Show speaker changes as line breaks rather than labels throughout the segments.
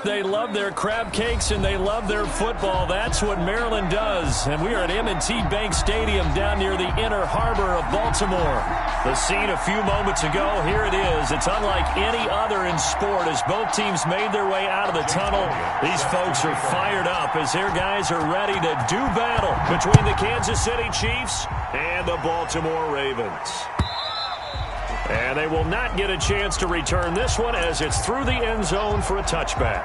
They love their crab cakes and they love their football. That's what Maryland does. And we are at M&T Bank Stadium down near the Inner Harbor of Baltimore. The scene a few moments ago, here it is. It's unlike any other in sport as both teams made their way out of the tunnel. These folks are fired up as their guys are ready to do battle between the Kansas City Chiefs and the Baltimore Ravens. And they will not get a chance to return this one as it's through the end zone for a touchback.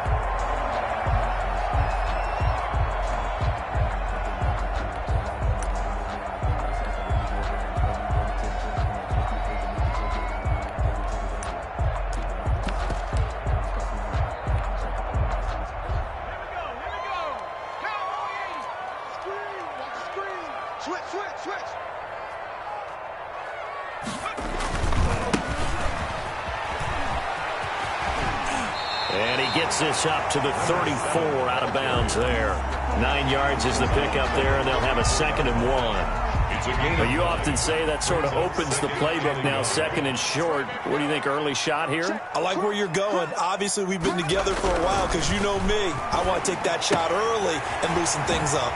And he gets this up to the 34 out of bounds there. 9 yards is the pickup there, and they'll have a 2nd and 1. But you often say that sort of opens the playbook now, 2nd and short. What do you think, early shot here?
I like where you're going. Obviously, we've been together for a while because you know me. I want to take that shot early and loosen things up.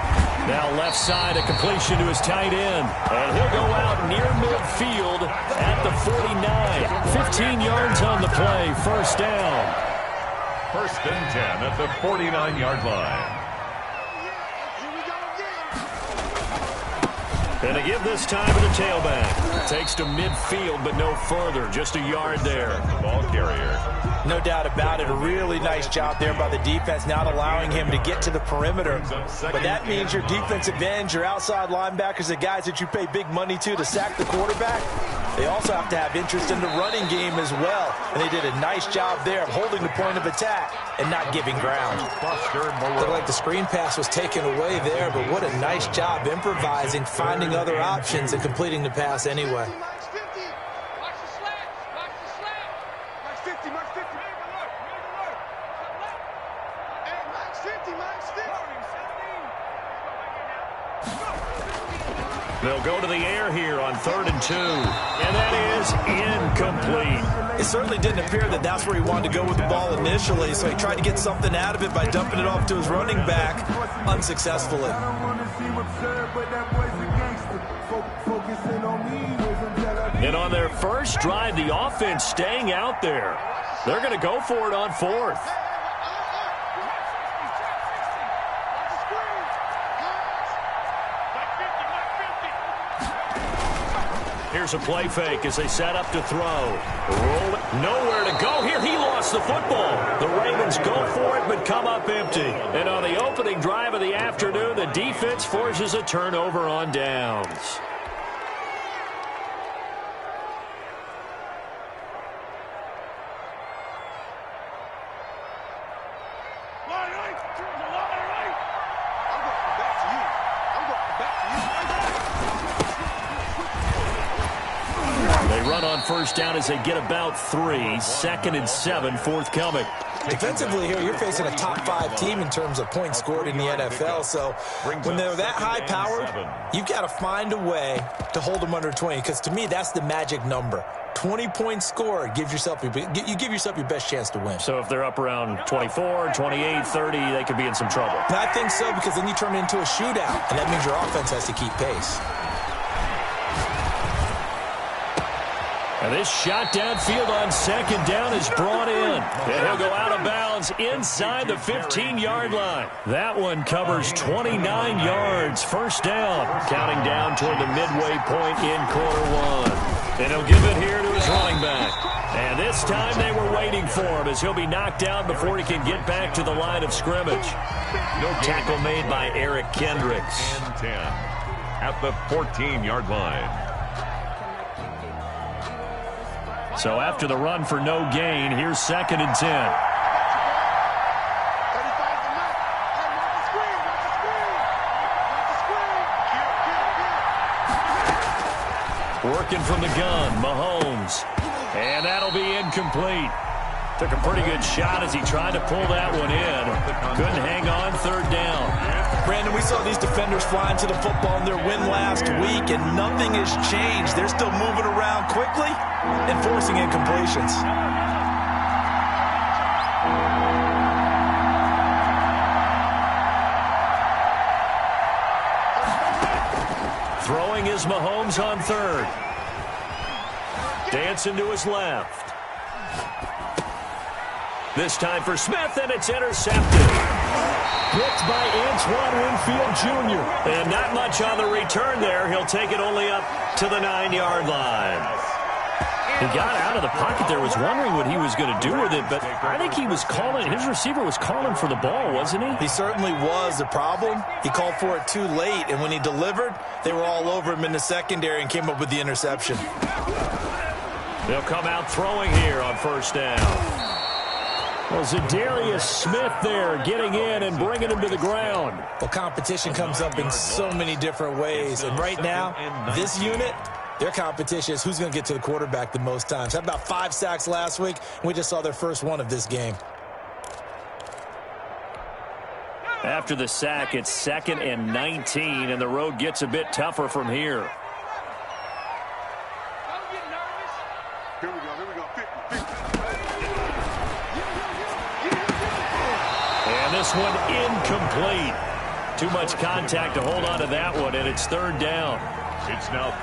Now left side, a completion to his tight end. And he'll go out near midfield at the 49. 15 yards on the play, first down.
1st and 10 at the 49-yard line.
And to give this time to the tailback. Takes to midfield, but no further. Just a yard there.
Ball carrier.
No doubt about it. A really nice job there by the defense, not allowing him to get to the perimeter. But that means your defensive ends, your outside linebackers, the guys that you pay big money to sack the quarterback, they also have to have interest in the running game as well. And they did a nice job there of holding the point of attack and not giving ground. Looked like the screen pass was taken away there, but what a nice job improvising, finding other options, and completing the pass anyway.
They'll go to the air here on 3rd and 2. And that is incomplete.
It certainly didn't appear that that's where he wanted to go with the ball initially, so he tried to get something out of it by dumping it off to his running back unsuccessfully.
And on their first drive, the offense staying out there. They're going to go for it on 4th. Here's a play fake as they set up to throw. Roll it. Nowhere to go here. He lost the football. The Ravens go for it but come up empty. And on the opening drive of the afternoon, the defense forces a turnover on downs. On first down as they get about 3. 2nd and 7, forthcoming.
Defensively here, you're facing a top 5 team in terms of points scored in the NFL. So when they're that high-powered, you've got to find a way to hold them under 20. Because to me, that's the magic number. 20 points scored, you give yourself your best chance to win.
So if they're up around 24, 28, 30, they could be in some trouble.
And I think so, because then you turn it into a shootout, and that means your offense has to keep pace.
And this shot downfield on 2nd down is brought in. And he'll go out of bounds inside the 15-yard line. That one covers 29 yards. First down. Counting down toward the midway point in quarter 1. And he'll give it here to his running back. And this time they were waiting for him as he'll be knocked down before he can get back to the line of scrimmage. No tackle made by Eric Kendricks.
And 10 at the 14-yard line.
So after the run for no gain, here's 2nd and 10. Working from the gun, Mahomes. And that'll be incomplete. Took a pretty good shot as he tried to pull that one in. Couldn't hang on, 3rd down.
Brandon, we saw these defenders flying to the football in their win last week, and nothing has changed. They're still moving around quickly and forcing incompletions.
is Mahomes on third. Dancing to his left. This time for Smith, and it's intercepted.
Picked by Antoine Winfield Jr.
And not much on the return there. He'll take it only up to the 9-yard line. He got out of the pocket there, was wondering what he was going to do with it, but I think he was calling, his receiver was calling for the ball, wasn't he?
He certainly was. The problem, he called for it too late, and when he delivered, they were all over him in the secondary and came up with the interception.
They'll come out throwing here on first down.
Well, Zadarius Smith there getting in and bringing him to the ground.
Well, competition comes up in so many different ways, and right now, this unit, their competition is who's going to get to the quarterback the most times. Had about 5 sacks last week, and we just saw their first one of this game.
After the sack, it's 2nd and 19, and the road gets a bit tougher from here.
Here we go.
And this one incomplete. Too much contact to hold on to that one, and it's 3rd down.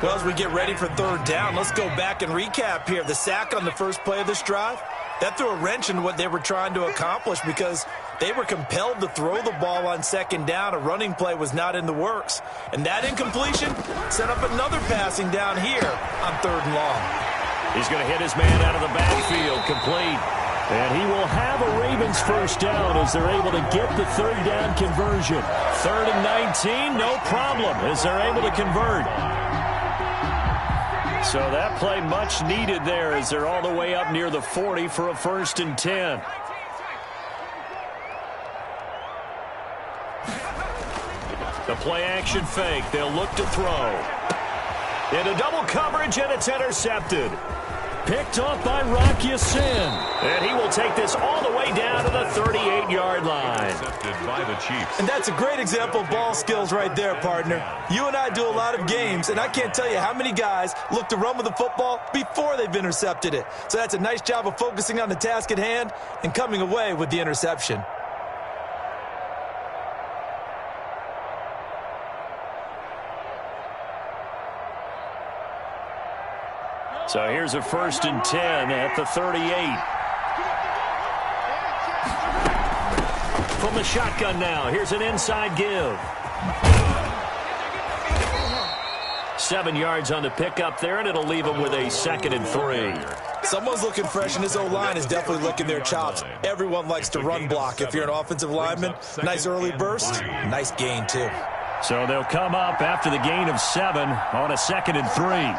Well, as we get ready for 3rd down, let's go back and recap here. The sack on the first play of this drive, that threw a wrench in what they were trying to accomplish because they were compelled to throw the ball on 2nd down. A running play was not in the works. And that incompletion set up another passing down here on 3rd and long.
He's going to hit his man out of the backfield, complete.
And he will have a Ravens first down as they're able to get the 3rd down conversion.
3rd and 19, no problem as they're able to convert. So that play much needed there as they're all the way up near the 40 for a 1st and 10. The play action fake. They'll look to throw. Into double coverage, and it's intercepted.
Picked off by Rock Ya-Sin.
And he will take this all the way down to the 38-yard line.
By the Chiefs.
And that's a great example of ball skills right there, partner. You and I do a lot of games, and I can't tell you how many guys look to run with the football before they've intercepted it. So that's a nice job of focusing on the task at hand and coming away with the interception.
So here's a 1st and 10 at the 38. From the shotgun now, here's an inside give. 7 yards on the pickup there, and it'll leave him with a 2nd and 3.
Someone's looking fresh, and this O-line is definitely licking their chops. Everyone likes to run block. If you're an offensive lineman, nice early burst, nice gain too.
So they'll come up after the gain of 7 on a 2nd and 3.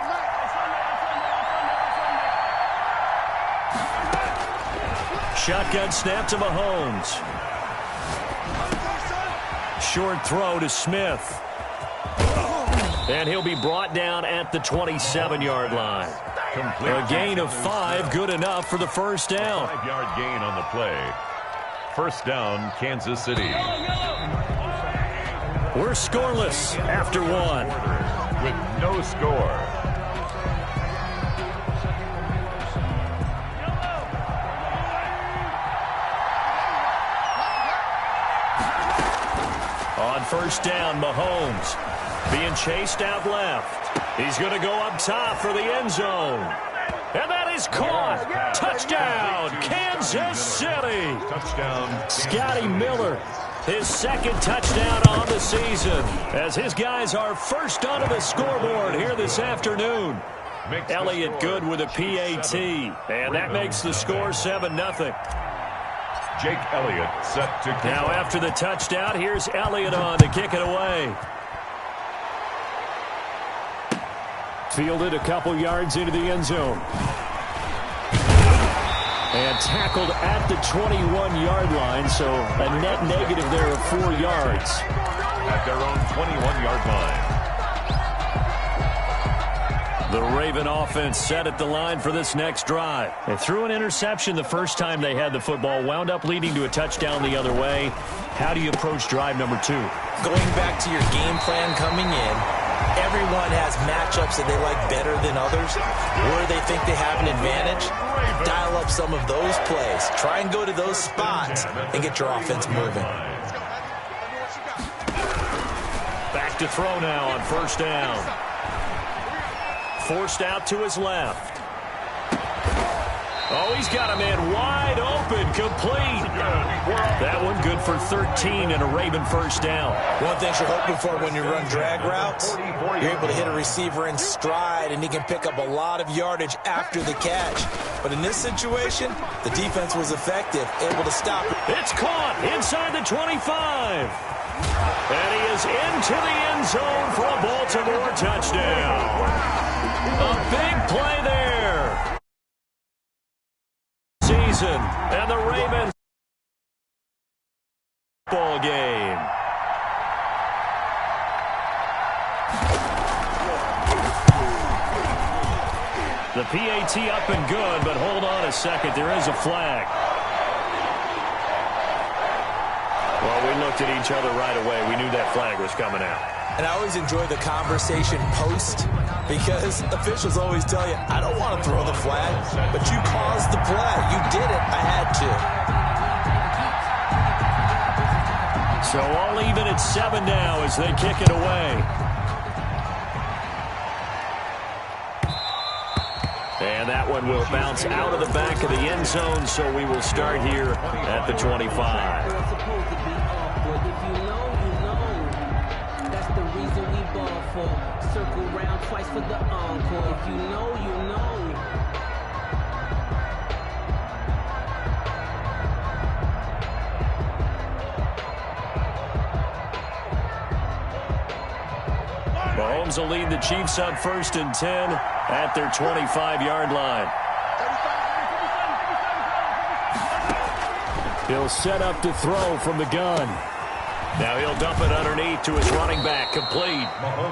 Shotgun snap to Mahomes. Short throw to Smith. And he'll be brought down at the 27-yard line. A gain of 5, good enough for the first down.
5-yard gain on the play. First down, Kansas City.
We're scoreless after 1.
With no score.
On first down, Mahomes being chased out left. He's going to go up top for the end zone. And that is caught. Touchdown, Kansas City.
Touchdown.
Scotty Miller, his 2nd touchdown on the season, as his guys are first onto the scoreboard here this afternoon. Elliott good with a PAT, and that makes the score 7-0.
Jake Elliott set to kick.
Now after the touchdown, here's Elliott on to kick it away.
Fielded a couple yards into the end zone. And tackled at the 21-yard line, so a net negative there of 4 yards.
At their own 21-yard line.
The Raven offense set at the line for this next drive. They threw an interception the first time they had the football, wound up leading to a touchdown the other way. How do you approach drive number 2?
Going back to your game plan coming in, everyone has matchups that they like better than others, where they think they have an advantage. Dial up some of those plays. Try and go to those spots and get your offense moving.
Back to throw now on first down. forced out to his left. Oh, he's got a man wide open, complete. That one good for 13 and a Raven first down.
One thing you're hoping for when you run drag routes, you're able to hit a receiver in stride, and he can pick up a lot of yardage after the catch. But in this situation, the defense was effective, able to stop it.
It's caught inside the 25. And he is into the end zone for a Baltimore touchdown. A big play there. Season, and the Ravens ball game. The PAT up and good, but hold on a second. There is a flag. Well, we looked at each other right away. We knew that flag was coming out.
And I always enjoy the conversation post, because officials always tell you, I don't want to throw the flag, but you caused the play. You did it. I had to.
So all even at 7 now as they kick it away. And that one will bounce out of the back of the end zone, so we will start here at the 25.
Circle round twice for the encore. If you know, you know.
Mahomes will lead the Chiefs up 1st and 10 at their 25-yard line. He'll set up to throw from the gun. Now he'll dump it underneath to his running back, complete.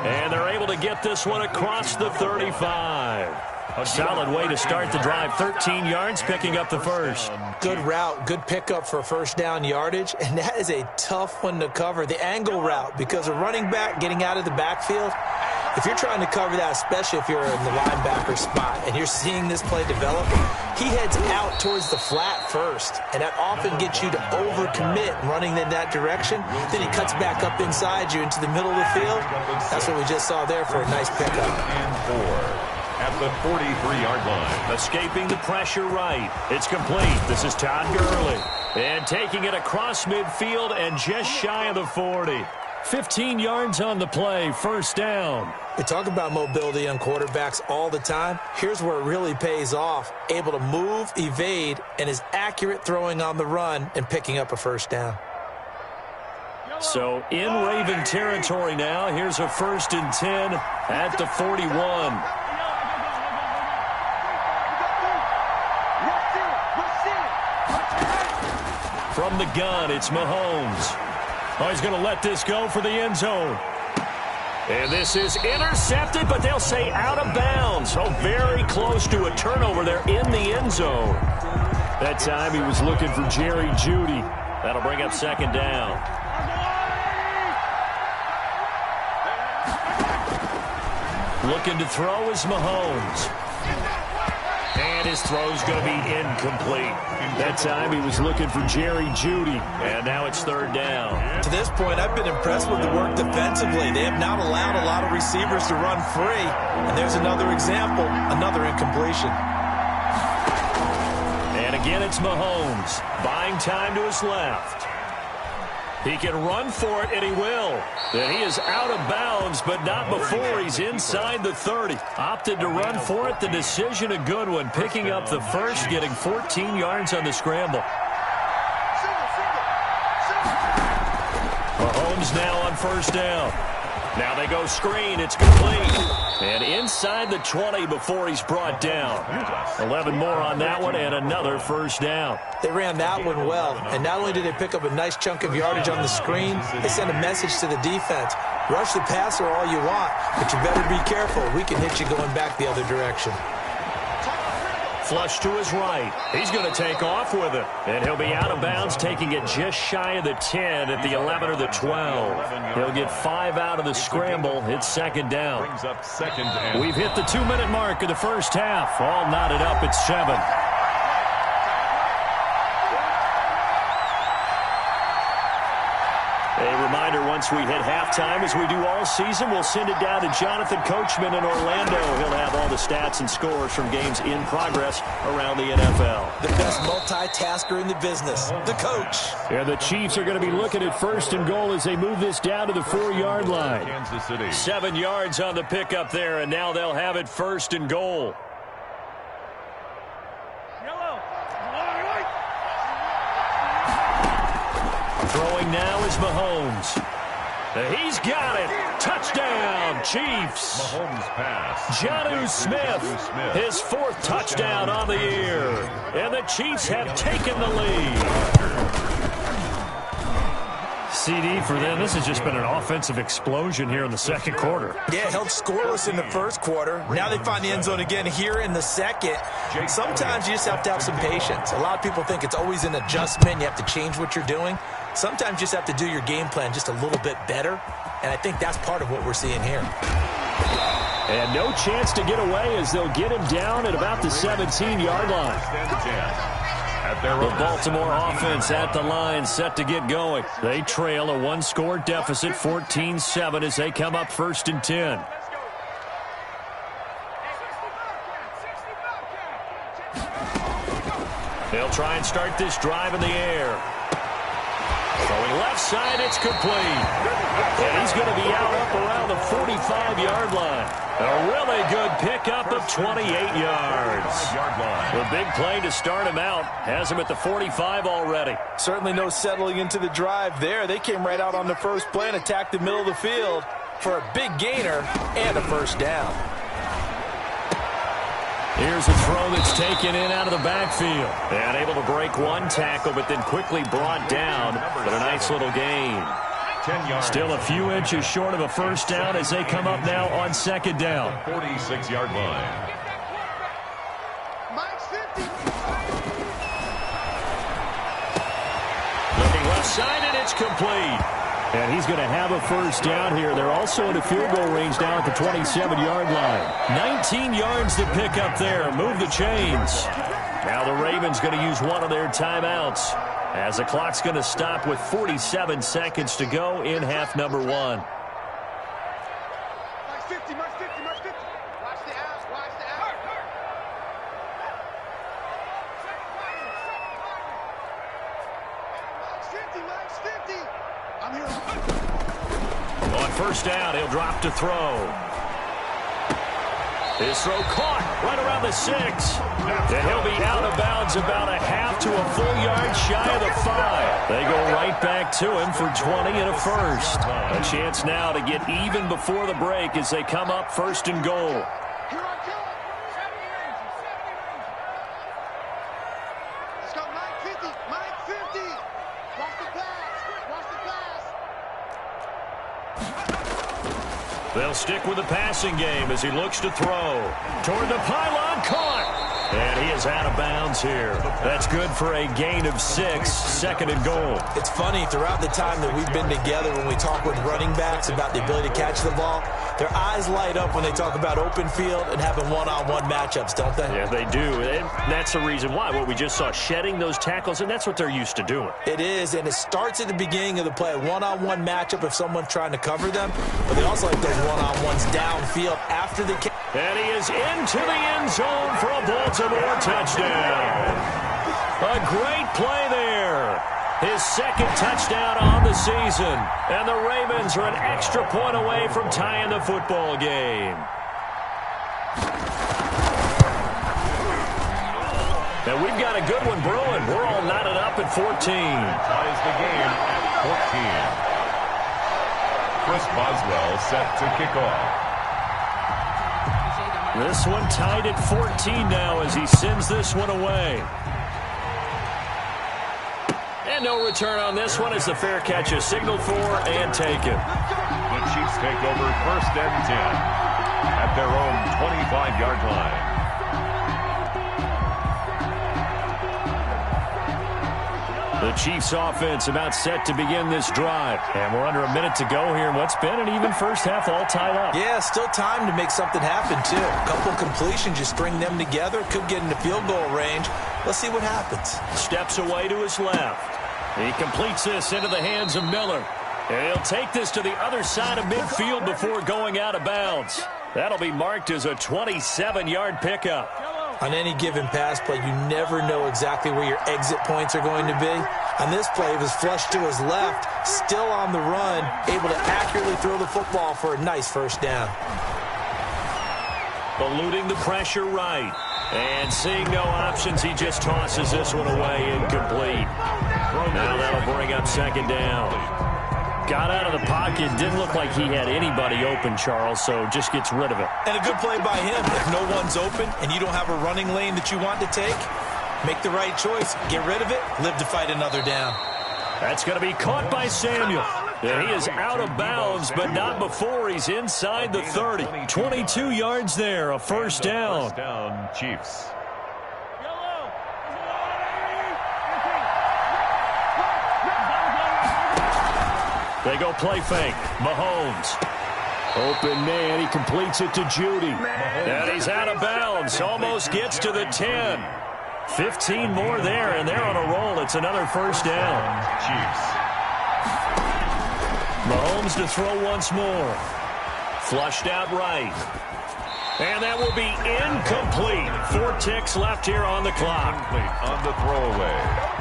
And they're able to get this one across the 35. A solid way to start the drive. 13 yards, picking up the first.
Good route, good pickup for first down yardage, and that is a tough one to cover. The angle route, because a running back getting out of the backfield, if you're trying to cover that, especially if you're in the linebacker spot and you're seeing this play develop, he heads out towards the flat first, and that often gets you to overcommit running in that direction. Then he cuts back up inside you into the middle of the field. That's what we just saw there for a nice pickup.
And 4 at the 43-yard line.
Escaping the pressure right. It's complete. This is Todd Gurley. And taking it across midfield and just shy of the 40. 15 yards on the play, first down.
We talk about mobility on quarterbacks all the time. Here's where it really pays off. Able to move, evade, and is accurate throwing on the run and picking up a first down.
So in Raven territory now. Here's a 1st and 10 at the 41. From the gun, it's Mahomes. Oh, he's going to let this go for the end zone. And this is intercepted, but they'll say out of bounds. Oh, very close to a turnover there in the end zone. That time he was looking for Jerry Jeudy. That'll bring up 2nd down. Looking to throw is Mahomes. And his throw's going to be incomplete. That time he was looking for Jerry Jeudy. And now it's 3rd down.
To this point, I've been impressed with the work defensively. They have not allowed a lot of receivers to run free. And there's another example, another incompletion.
And again, it's Mahomes. Buying time to his left. He can run for it, and he will. And he is out of bounds, but not before he's inside the 30. Opted to run for it. The decision a good one. Picking up the first, getting 14 yards on the scramble. Mahomes now on 1st down. Now they go screen. It's complete. And inside the 20 before he's brought down. 11 more on that one and another 1st down.
They ran that one well. And not only did they pick up a nice chunk of yardage on the screen, they sent a message to the defense. Rush the passer all you want, but you better be careful. We can hit you going back the other direction.
Flush to his right. He's going to take off with it. And he'll be out of bounds, taking it just shy of the 10 at the 11 or the 12. He'll get 5 out of the scramble. It's 2nd down. We've hit the 2-minute mark of the first half. All knotted up at 7. A reminder, once we hit halftime, as we do all season, we'll send it down to Jonathan Coachman in Orlando. He'll have all the the stats and scores from games in progress around the NFL.
The best multitasker in the business, the coach.
And the Chiefs are going to be looking at 1st and goal as they move this down to the 4-yard line.
Kansas City.
7 yards on the pickup there, and now they'll have it 1st and goal. Throwing now is Mahomes. He's got it. Touchdown, Chiefs.
Mahomes pass.
Jonnu Smith, his 4th touchdown on the year. And the Chiefs have taken the lead. CD for them. This has just been an offensive explosion here in the 2nd quarter.
Yeah, held scoreless in the 1st quarter. Now they find the end zone again here in the 2nd. Sometimes you just have to have some patience. A lot of people think it's always an adjustment. You have to change what you're doing. Sometimes you just have to do your game plan just a little bit better. And I think that's part of what we're seeing here.
And no chance to get away as they'll get him down at about the 17-yard line.
The Baltimore offense at the line, set to get going. They trail a 1-score deficit, 14-7, as they come up 1st and 10. They'll try and start this drive in the air. Throwing left side, it's complete. And he's going to be out up around the 45-yard line. A really good pickup of 28 yards. The big play to start him out has him at the 45 already.
Certainly no settling into the drive there. They came right out on the first play and attacked the middle of the field for a big gainer and a 1st down.
Here's a throw that's taken in out of the backfield. And able to break one tackle, but then quickly brought down. But a nice little gain.
10 yards.
Still a few inches short of a 1st down as they come up now on 2nd down.
46-yard line.
Looking left side, and it's complete.
And he's going to have a 1st down here. They're also in a field goal range down at the 27-yard line.
19 yards to pick up there. Move the chains. Now the Ravens going to use one of their timeouts as the clock's going to stop with 47 seconds to go in half number 1.
March 50, March 50, March 50. Watch the outs, watch the outs. March 50, March 50. I'm here.
On 1st down, he'll drop to throw. His throw caught right around the 6. And he'll be out of bounds about a half to a full yard shy of the 5. They go right back to him for 20 and a 1st. A chance now to get even before the break as they come up 1st and goal.
Here I come. Let's go, Mike 50, Mike 50. Watch the pass, watch the pass.
They'll stick with the passing game as he looks to throw. Toward the pylon, caught. And he is out of bounds here. That's good for a gain of 6, 2nd and goal.
It's funny, throughout the time that we've been together, when we talk with running backs about the ability to catch the ball, their eyes light up when they talk about open field and having one-on-one matchups, don't they?
Yeah, they do. And that's the reason why. What we just saw, shedding those tackles, and that's what they're used to doing.
It is, and it starts at the beginning of the play. A one-on-one matchup if someone's trying to cover them, but they also like those one-on-ones downfield after the catch.
And he is into the end zone for a Baltimore touchdown. A great play there. His 2nd touchdown on the season. And the Ravens are an extra point away from tying the football game. And we've got a good one brewing. We're all knotted up at 14.
Ties the game at 14. Chris Boswell set to kick off.
This one tied at 14 now as he sends this one away. And no return on this one as the fair catch is signaled for and taken.
The Chiefs take over 1st and 10 at their own 25-yard line.
The Chiefs offense about set to begin this drive. And we're under a minute to go here in what's been an even first half all tied up.
Yeah, still time to make something happen, too. A couple completions, you string them together, could get into field goal range. Let's see what happens.
Steps away to his left. He completes this into the hands of Miller. And he'll take this to the other side of midfield before going out of bounds. That'll be marked as a 27-yard pickup.
On any given pass play, you never know exactly where your exit points are going to be. On this play, it was flushed to his left, still on the run, able to accurately throw the football for a nice first down.
Eluding the pressure right. And seeing no options, he just tosses this one away, incomplete. Now that'll bring up second down. Got out of the pocket, didn't look like he had anybody open, Charles, so just gets rid of it.
And a good play by him. If no one's open and you don't have a running lane that you want to take, make the right choice, get rid of it, live to fight another down.
That's going to be caught by Samuel. And he is out of bounds, but not before he's inside the 30. 22 yards there, a first down.
First down, Chiefs.
They go play fake. Mahomes. Open man. He completes it to Judy. And he's out of bounds. Almost gets to the 10. 15 more there, and they're on a roll. It's another first down.
Chiefs.
Mahomes to throw once more. Flushed out right. And that will be incomplete. 4 ticks left here on the clock.
Incomplete on the throwaway.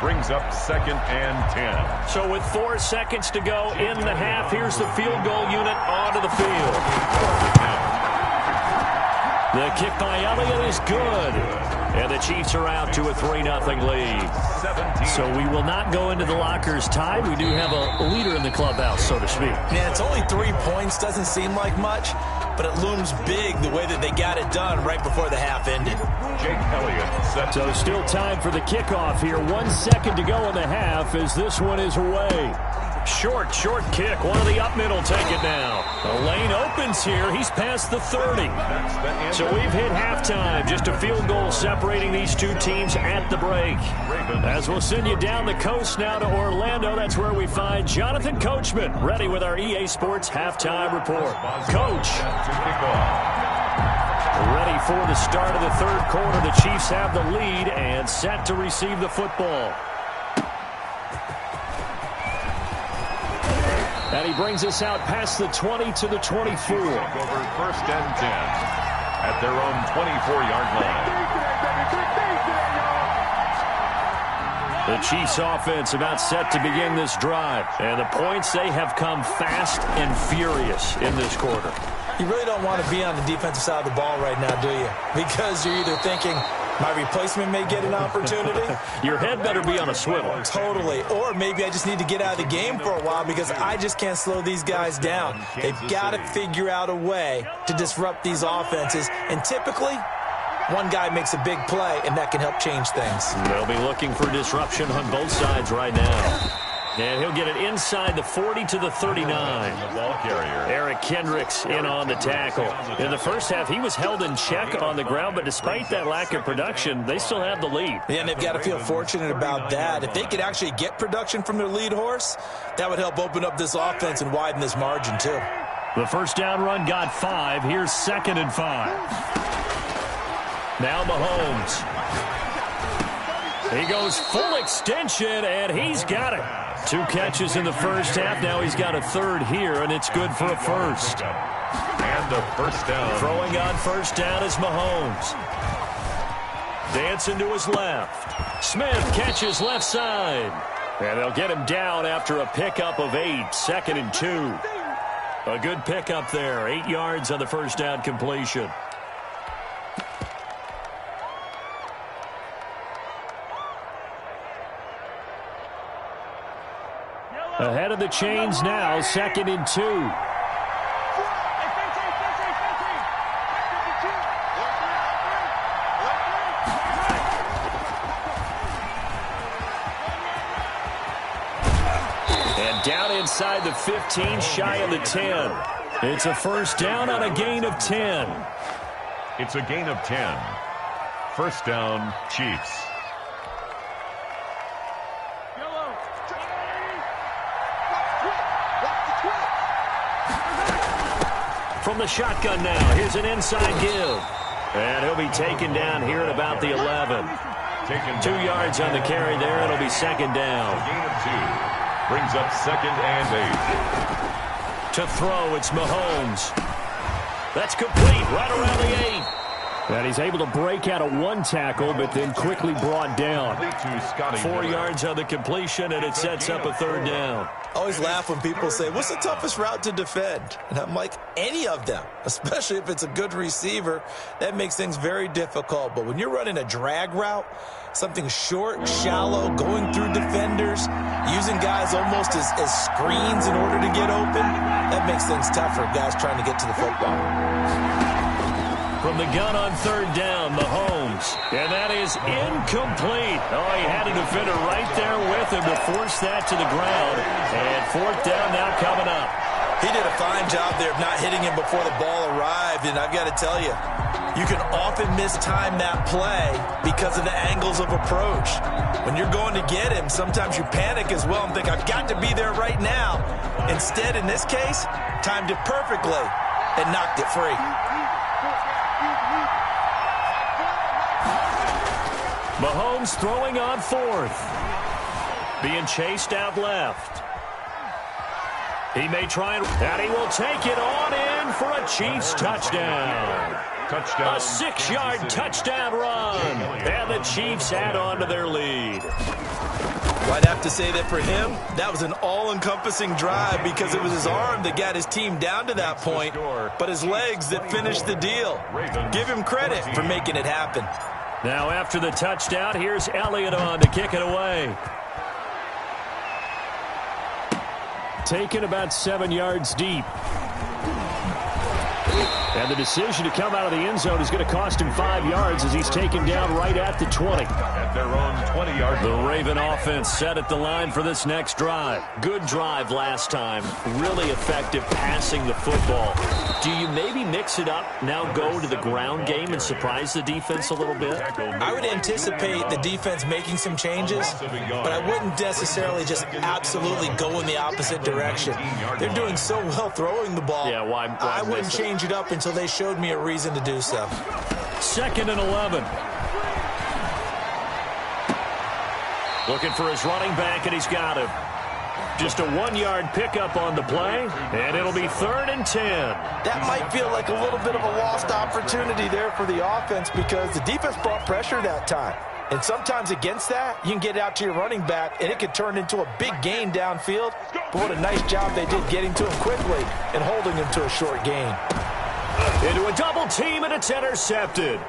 Brings up second and 10.
So with 4 seconds to go in the half, here's the field goal unit onto the field. The kick by Elliott is good. And the Chiefs are out to a 3-0 lead. So we will not go into the lockers tied. We do have a leader in the clubhouse, so to speak.
Yeah, it's only 3 points. Doesn't seem like much, but it looms big the way that they got it done right before the half ended.
Jake Elliott set.
So still time for the kickoff here. 1 second to go in the half as this one is away. Short kick. One of the up middle take it now. The lane opens here. He's past the 30. So we've hit halftime. Just a field goal separating these two teams at the break. As we'll send you down the coast now to Orlando, that's where we find Jonathan Coachman ready with our EA Sports halftime report. Coach. Ready for the start of the third quarter. The Chiefs have the lead and set to receive the football. And he brings us out past the 20 to the 24.
Over first and 10 at their own 24-yard line.
The Chiefs offense about set to begin this drive. And the points, they have come fast and furious in this quarter.
You really don't want to be on the defensive side of the ball right now, do you? Because you're either thinking, my replacement may get an opportunity.
Your head better be on a swivel.
Totally. Or maybe I just need to get out of the game for a while because I just can't slow these guys down. They've got to figure out a way to disrupt these offenses. And typically, one guy makes a big play, and that can help change things.
They'll be looking for disruption on both sides right now. And he'll get it inside the 40 to the 39.
The ball carrier.
Eric Kendricks in on the tackle. In the first half, he was held in check on the ground, but despite that lack of production, they still have the lead.
Yeah, and they've got to feel fortunate about that. If they could actually get production from their lead horse, that would help open up this offense and widen this margin, too.
The first down run got 5. Here's 2nd and 5. Now Mahomes. He goes full extension, and he's got it. 2 catches in the first half. Now he's got a 3rd here, and it's good for a first.
And the first down.
Throwing on first down is Mahomes. Dancing to his left. Smith catches left side. And they'll get him down after a pickup of 8. 2nd and 2. A good pickup there. 8 yards on the first down completion. Ahead of the chains now, 2nd and 2. And down inside the 15, shy of the 10. It's a first down on a gain of 10.
It's a gain of 10. First down, Chiefs.
From the shotgun now, here's an inside give. And he'll be taken down here at about the 11. 2 yards on the carry there. It'll be 2nd down.
Gain of 2. Brings up 2nd and 8.
To throw, it's Mahomes. That's complete right around the 8.
And he's able to break out of one tackle, but then quickly brought down.
4 yards on the completion, and it sets up a third down.
I always laugh when people say, what's the toughest route to defend? And I'm like, any of them, especially if it's a good receiver. That makes things very difficult. But when you're running a drag route, something short, shallow, going through defenders, using guys almost as screens in order to get open, that makes things tough for guys trying to get to the football.
From the gun on third down, Mahomes. And that is incomplete. Oh, he had a defender right there with him to force that to the ground. And fourth down now coming up.
He did a fine job there of not hitting him before the ball arrived. And I've got to tell you, you can often mistime that play because of the angles of approach. When you're going to get him, sometimes you panic as well and think, I've got to be there right now. Instead, in this case, timed it perfectly and knocked it free.
Mahomes throwing on fourth. Being chased out left. He may try and he will take it on in for a Chiefs touchdown. A 6-yard touchdown run. And the Chiefs add on to their lead.
Well, I'd have to say that for him, that was an all-encompassing drive because it was his arm that got his team down to that point, but his legs that finished the deal. Give him credit for making it happen.
Now after the touchdown, here's Elliott on to kick it away.
Taken about 7 yards deep. And the decision to come out of the end zone is going to cost him 5 yards as he's taken down right at the 20.
At their own 20-yard line.
The Raven offense set at the line for this next drive. Good drive last time. Really effective passing the football. Do you maybe mix it up, now go to the ground game and surprise the defense a little bit?
I would anticipate the defense making some changes, but I wouldn't necessarily just absolutely go in the opposite direction. They're doing so well throwing the ball.
Yeah, why
I wouldn't change it up until they showed me a reason to do so.
2nd and 11. Looking for his running back, and he's got him. Just a 1-yard pickup on the play, and it'll be 3rd and 10.
That might feel like a little bit of a lost opportunity there for the offense because the defense brought pressure that time. And sometimes against that, you can get out to your running back, and it could turn into a big gain downfield. But what a nice job they did getting to him quickly and holding him to a short gain.
Into a double team, and it's intercepted.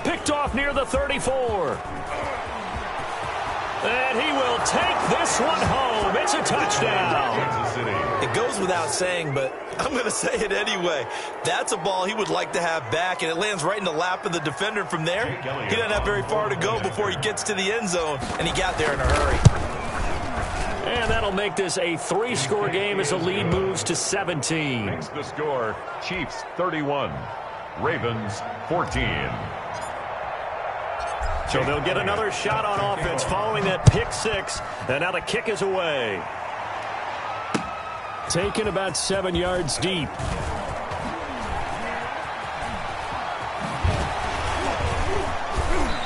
Picked off near the 34. And he will take this one home. It's a touchdown.
It goes without saying, but I'm going to say it anyway. That's a ball he would like to have back, and it lands right in the lap of the defender from there. He doesn't have very far to go before he gets to the end zone, and he got there in a hurry.
And that'll make this a 3-score game as the lead moves to 17.
Makes the score, Chiefs 31, Ravens 14.
So they'll get another shot on offense following that pick 6. And now the kick is away.
Taken about 7 yards deep.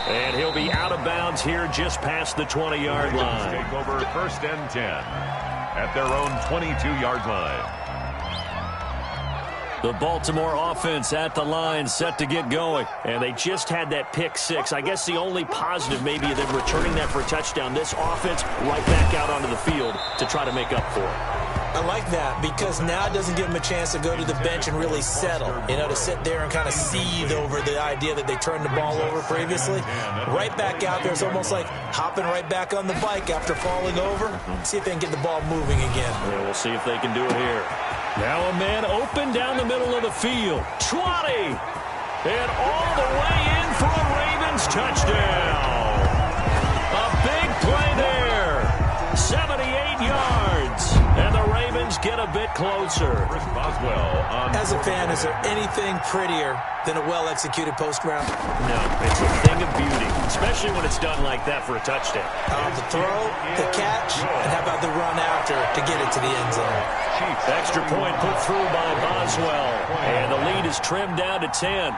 And he'll be out of bounds here just past the 20-yard line.
Take over 1st and 10 at their own 22-yard line.
The Baltimore offense at the line, set to get going. And they just had that pick 6. I guess the only positive maybe of them returning that for a touchdown. This offense right back out onto the field to try to make up for it.
I like that because now it doesn't give them a chance to go to the bench and really settle. You know, to sit there and kind of seethe over the idea that they turned the ball over previously. Right back out there. It's almost like hopping right back on the bike after falling over. See if they can get the ball moving again.
Yeah, we'll see if they can do it here. Now a man open down the middle of the field. 20! And all the way in for a Ravens touchdown. A big play there. 78 yards. And the Ravens get a bit closer.
As a fan, is there anything prettier than a well-executed post route?
No, it's a thing of beauty, especially when it's done like that for a touchdown.
The throw, the catch, and how about the run after to get it to the end zone?
Extra point put through by Boswell. And the lead is trimmed down to 10.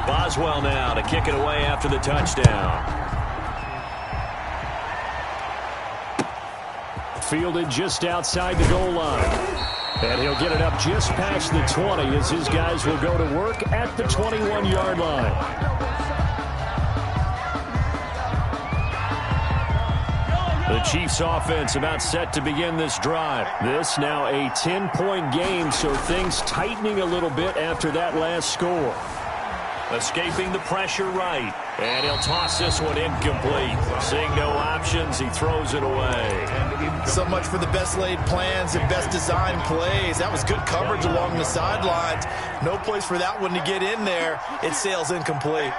Boswell now to kick it away after the touchdown.
Fielded just outside the goal line. And he'll get it up just past the 20 as his guys will go to work at the 21-yard line. The Chiefs offense about set to begin this drive. This now a 10-point game, so things tightening a little bit after that last score.
Escaping the pressure right. And he'll toss this one incomplete. Seeing no options, he throws it away.
So much for the best laid plans and best designed plays. That was good coverage along the sidelines. No place for that one to get in there. It sails incomplete.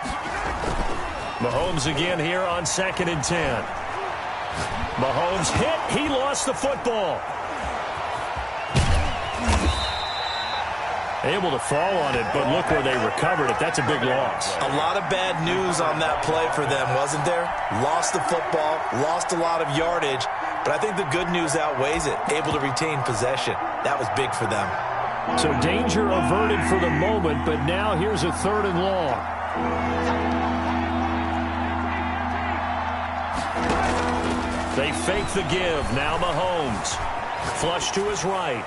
Mahomes again here on 2nd and 10. Mahomes hit. He lost the football. Able to fall on it, but look where they recovered it. That's a big loss.
A lot of bad news on that play for them, wasn't there? Lost the football, lost a lot of yardage, but I think the good news outweighs it. Able to retain possession. That was big for them.
So danger averted for the moment, but now here's a 3rd and long.
They fake the give. Now Mahomes. Flush to his right.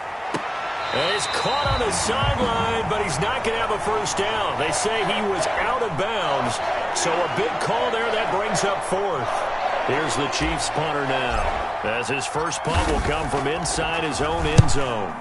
And he's caught on the sideline, but he's not going to have a first down. They say he was out of bounds. So a big call there. That brings up 4th. Here's the Chiefs punter now, as his first punt will come from inside his own end zone.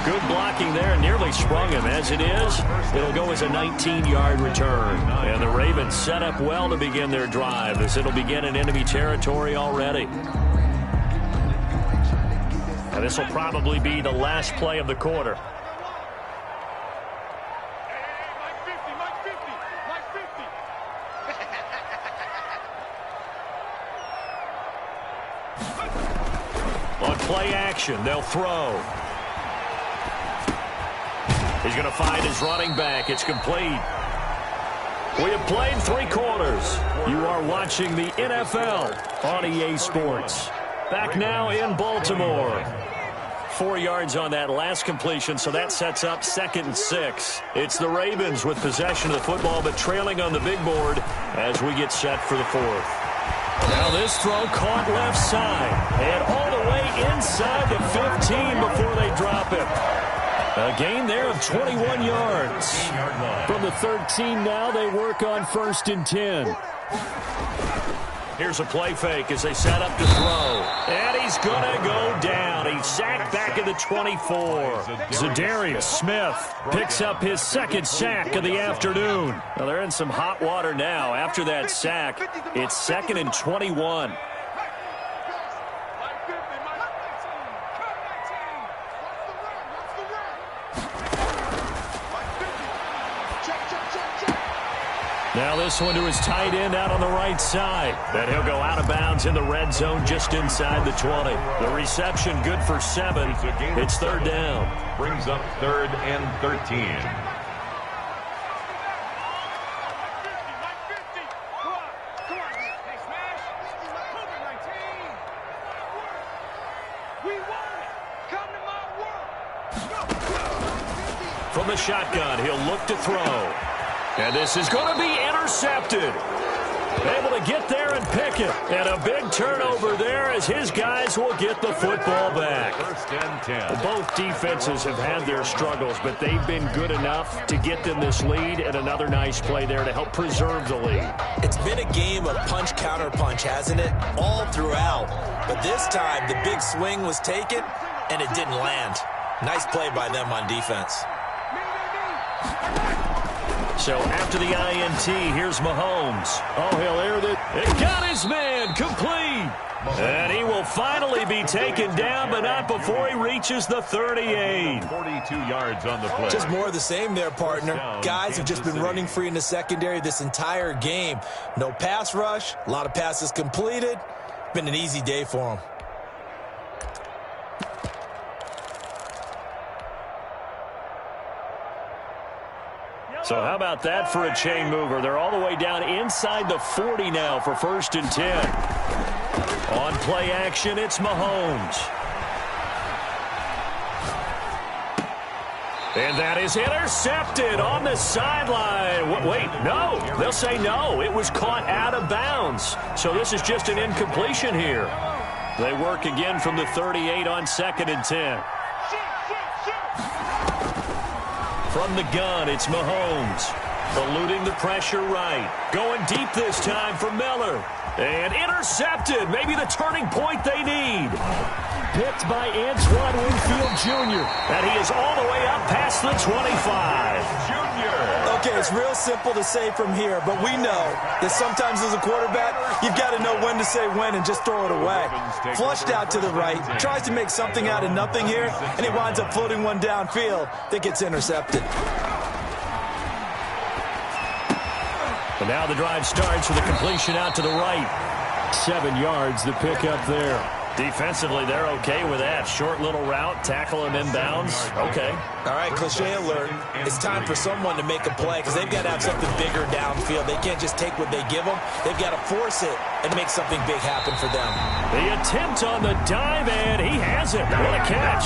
Good blocking there, nearly sprung him. As it is, it'll go as a 19-yard return. And the Ravens set up well to begin their drive, as it'll begin in enemy territory already. And this will probably be the last play of the quarter. On play action, they'll throw. He's going to find his running back. It's complete. We have played 3 quarters. You are watching the NFL on EA Sports. Back now in Baltimore. 4 yards on that last completion, so that sets up 2nd and 6. It's the Ravens with possession of the football, but trailing on the big board as we get set for the 4th. Now this throw caught left side and all the way inside the 15 before they drop it. A gain there of 21 yards.
From the 13 now, they work on 1st and 10.
Here's a play fake as they set up to throw. And he's going to go down. He's sacked back at the 24. Zadarius Smith picks up his 2nd sack of the afternoon. Now they're in some hot water now. After that sack, it's 2nd and 21. Now this one to his tight end out on the right side. And he'll go out of bounds in the red zone just inside the 20. The reception good for 7. It's 3rd down.
Brings up 3rd and 13.
From the shotgun, he'll look to throw. And this is going to be intercepted. Able to get there and pick it. And a big turnover there as his guys will get the football back.
1st and 10.
Both defenses have had their struggles, but they've been good enough to get them this lead, and another nice play there to help preserve the lead.
It's been a game of punch-counter-punch, hasn't it? All throughout. But this time, the big swing was taken, and it didn't land. Nice play by them on defense.
So after the INT, here's Mahomes. Oh, he'll air it. It got his man complete. And he will finally be taken down, but not before he reaches the 38.
42 yards on the play.
Just more of the same there, partner. Guys have just been running free in the secondary this entire game. No pass rush, a lot of passes completed. Been an easy day for them.
So how about that for a chain mover? They're all the way down inside the 40 now for 1st and 10. On play action, it's Mahomes. And that is intercepted on the sideline. Wait, no. They'll say no. It was caught out of bounds. So this is just an incompletion here. They work again from the 38 on 2nd and 10. From the gun, it's Mahomes. Eluding the pressure right. Going deep this time for Miller. And intercepted. Maybe the turning point they need. Picked by Antoine Winfield Jr. And he is all the way up past the 25.
Junior. Okay, it's real simple to say from here, but we know that sometimes as a quarterback, you've got to know when to say when and just throw it away. Flushed out to the right, tries to make something out of nothing here, and he winds up floating one downfield that gets intercepted.
And now the drive starts with a completion out to the right. 7 yards, the pick up there. Defensively, they're okay with that. Short little route, tackle him inbounds. Okay.
All right, cliche alert. It's time for someone to make a play because they've got to have something bigger downfield. They can't just take what they give them. They've got to force it and make something big happen for them.
The attempt on the dive, and he has it. What a catch.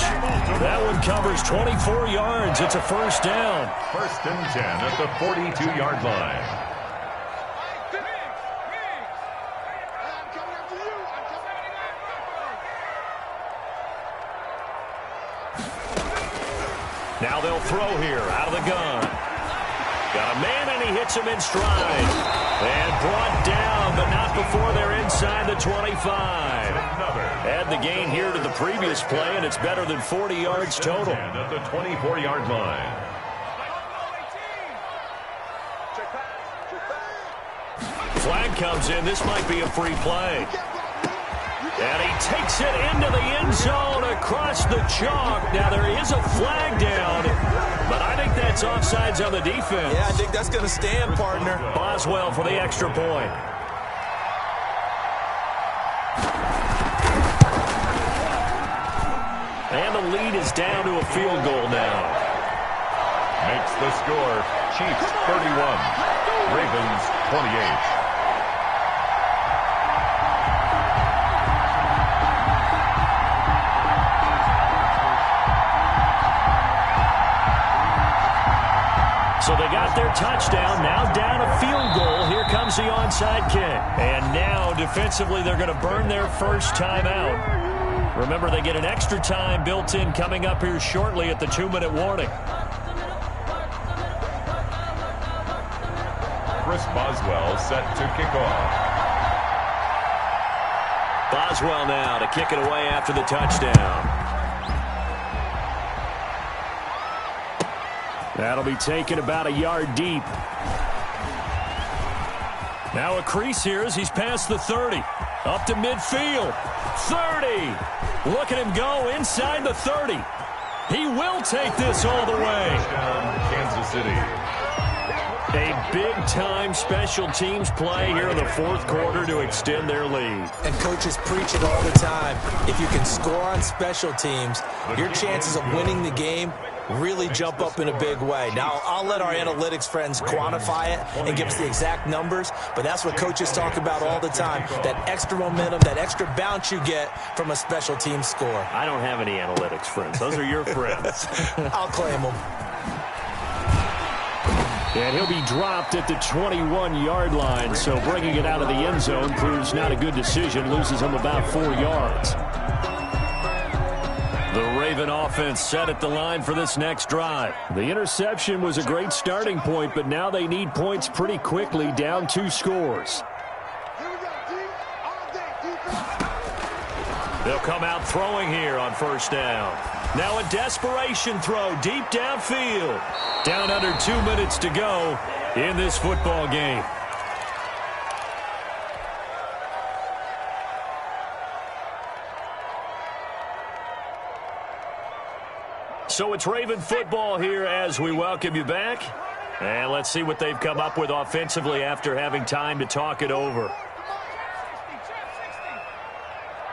That one covers 24 yards. It's a first down.
1st and 10 at the 42-yard line.
Now they'll throw here out of the gun. Got a man, and he hits him in stride. And brought down, but not before they're inside the 25. Add the gain here to the previous play, and it's better than 40 yards total.
At the 24-yard line.
Flag comes in. This might be a free play. And he takes it into the end zone across the chalk. Now, there is a flag down, but I think that's offsides on the defense.
Yeah, I think that's going to stand, partner.
Boswell for the extra point. And the lead is down to a field goal now.
Makes the score Chiefs 31, Ravens 28.
So they got their touchdown, now down a field goal. Here comes the onside kick. And now, defensively, they're going to burn their first timeout. Remember, they get an extra time built in coming up here shortly at the 2-minute warning.
Chris Boswell set to kick off.
Boswell now to kick it away after the touchdown. That'll be taken about a yard deep. Now a crease here as he's past the 30. Up to midfield. 30. Look at him go inside the 30. He will take this all the way.
Touchdown, Kansas City.
A big-time special teams play here in the 4th quarter to extend their lead.
And coaches preach it all the time. If you can score on special teams, your chances of winning the game really jump up in a big way. Now, I'll let our analytics friends quantify it and give us the exact numbers, but that's what coaches talk about all the time, that extra momentum, that extra bounce you get from a special team score.
I don't have any analytics friends. Those are your friends.
I'll claim them.
And he'll be dropped at the 21-yard line, so bringing it out of the end zone proves not a good decision, loses him about 4 yards. The Raven offense set at the line for this next drive. The interception was a great starting point, but now they need points pretty quickly, down 2 scores. They'll come out throwing here on first down. Now a desperation throw deep downfield. Down under 2 minutes to go in this football game. So it's Raven football here as we welcome you back. And let's see what they've come up with offensively after having time to talk it over.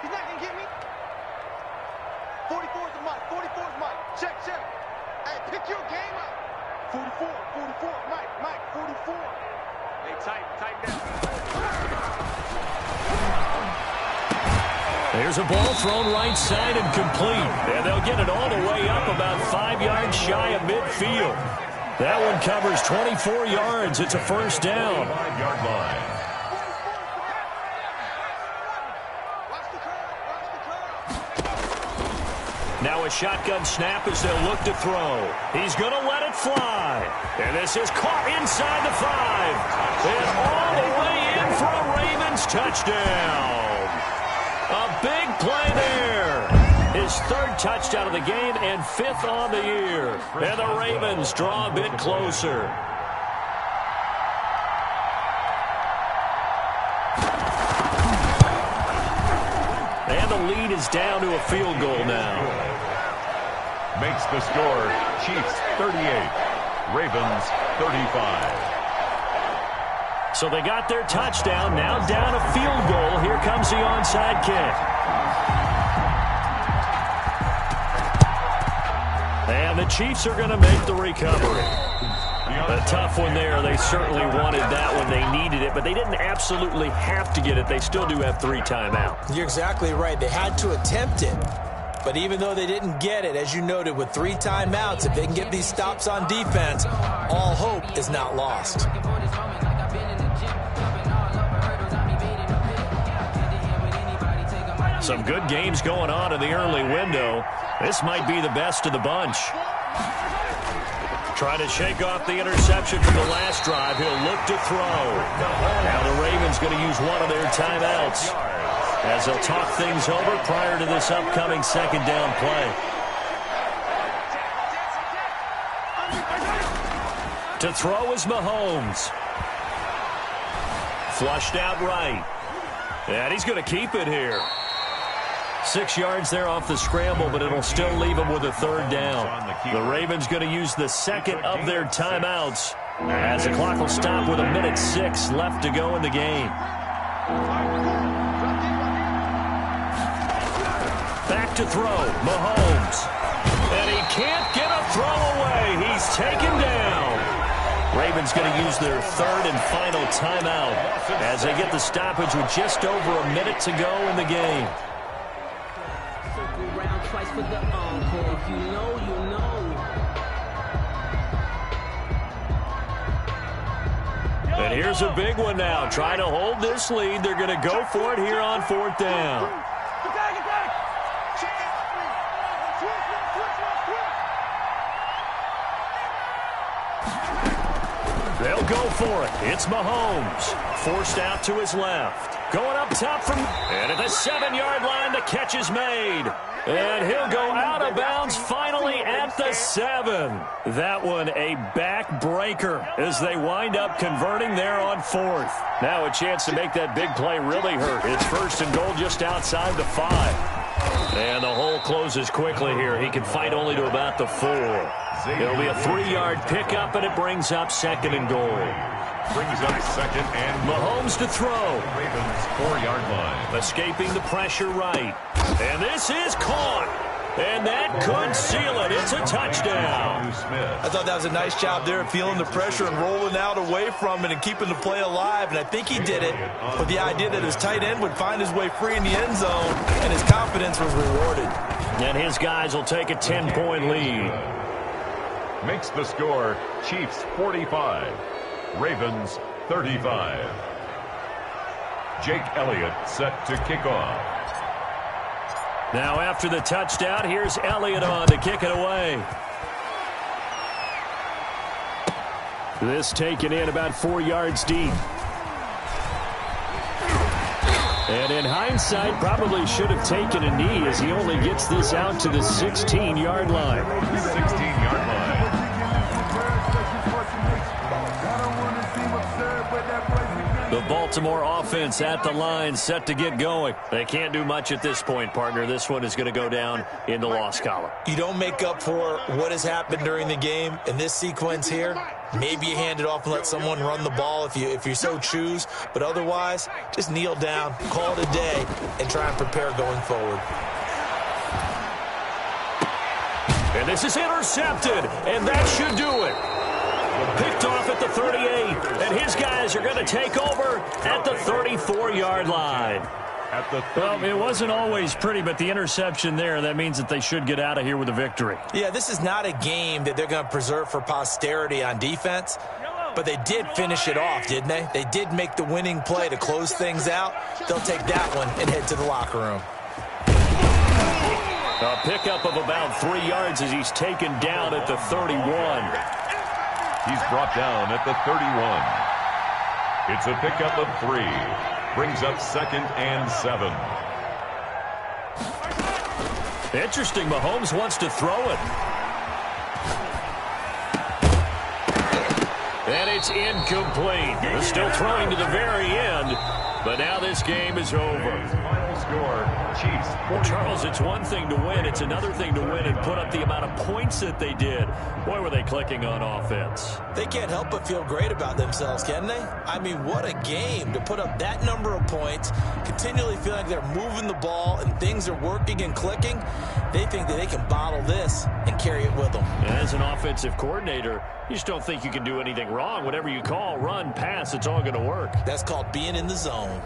He's not going to get me. 44 is the mic. 44 is Mike. Check. Hey, pick your game up. 44, Mike, 44. Hey, tight down.
There's a ball thrown right side and complete. And they'll get it all the way up about 5 yards shy of midfield. That one covers 24 yards. It's a first down.
5-yard line.
Now a shotgun snap as they'll look to throw. He's going to let it fly. And this is caught inside the 5. And all the way in for a Ravens touchdown. A big play there. His 3rd touchdown of the game and 5th on the year. And the Ravens draw a bit closer. And the lead is down to a field goal now.
Makes the score Chiefs 38, Ravens 35.
So they got their touchdown, now down a field goal. Here comes the onside kick. And the Chiefs are going to make the recovery. A tough one there. They certainly wanted that one. They needed it, but they didn't absolutely have to get it. They still do have 3 timeouts.
You're exactly right. They had to attempt it. But even though they didn't get it, as you noted, with 3 timeouts, if they can get these stops on defense, all hope is not lost.
Some good games going on in the early window. This might be the best of the bunch. Trying to shake off the interception from the last drive. He'll look to throw. Now the Ravens going to use one of their timeouts as they'll talk things over prior to this upcoming 2nd down play. To throw is Mahomes. Flushed out right. And he's going to keep it here. 6 yards there off the scramble, but it'll still leave him with a 3rd down. The Ravens going to use the 2nd of their timeouts as the clock will stop with 1:06 left to go in the game. Back to throw, Mahomes. And he can't get a throw away. He's taken down. Ravens going to use their 3rd and final timeout as they get the stoppage with just over a minute to go in the game.
Twice for the encore. If you know, you know.
And here's a big one now. Trying to hold this lead. They're going to go for it here on 4th down. They'll go for it. It's Mahomes. Forced out to his left. Going up top from... And at the 7-yard line, the catch is made. And he'll go out of bounds finally at the 7. That one a backbreaker as they wind up converting there on 4th. Now a chance to make that big play really hurt. It's 1st and goal just outside the 5. And the hole closes quickly here. He can fight only to about the 4. It'll be a 3-yard pickup, and it brings up 2nd and goal.
Brings up 2nd and
Mahomes to throw.
Ravens 4-yard line.
Escaping the pressure right. And this is caught. And that could seal it. It's a touchdown.
I thought that was a nice job there, feeling the pressure and rolling out away from it and keeping the play alive. And I think he did it with the idea that his tight end would find his way free in the end zone, and his confidence was rewarded.
And his guys will take a 10-point lead.
Makes the score Chiefs 45, Ravens 35. Jake Elliott set to kick off.
Now after the touchdown, here's Elliott on to kick it away. This taken in about 4 yards deep. And in hindsight, probably should have taken a knee as he only gets this out to the 16-yard line.
16-yard line.
The Baltimore offense at the line, set to get going. They can't do much at this point, partner. This one is going to go down in the loss column.
You don't make up for what has happened during the game in this sequence here. Maybe you hand it off and let someone run the ball if you so choose. But otherwise, just kneel down, call it a day, and try and prepare going forward.
And this is intercepted, and that should do it. Picked off at the 38, and his guys are going to take over at the 34-yard line.
at the 30.
Well, it wasn't always pretty, but the interception there, that means that they should get out of here with a victory.
Yeah, this is not a game that they're going to preserve for posterity on defense, but they did finish it off, didn't they? They did make the winning play to close things out. They'll take that one and head to the locker room.
A pickup of about 3 yards as he's taken down at the 31.
He's brought down at the 31. It's a pickup of 3. Brings up 2nd and 7.
Interesting, Mahomes wants to throw it. And it's incomplete. They're still throwing to the very end, but now this game is over.
Final score, Chiefs.
Well, Charles, it's one thing to win. It's another thing to win and put up the amount of points that they did. Boy, were they clicking on offense.
They can't help but feel great about themselves, can they? I mean, what a game to put up that number of points, continually feeling like they're moving the ball and things are working and clicking. They think that they can bottle this and carry it with them.
As an offensive coordinator, you just don't think you can do anything wrong. Whatever you call, run, pass, it's all going to work.
That's called being in the zone.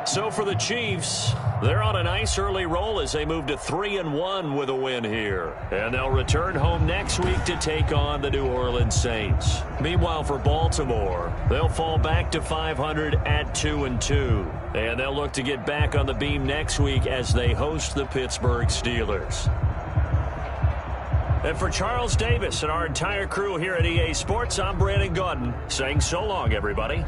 So for the Chiefs, they're on a nice early roll as they move to 3-1 with a win here. And they'll return home next week to take on the New Orleans Saints. Meanwhile, for Baltimore, they'll fall back to 500 at 2-2. And they'll look to get back on the beam next week as they host the Pittsburgh Steelers. And for Charles Davis and our entire crew here at EA Sports, I'm Brandon Gaudin saying so long, everybody.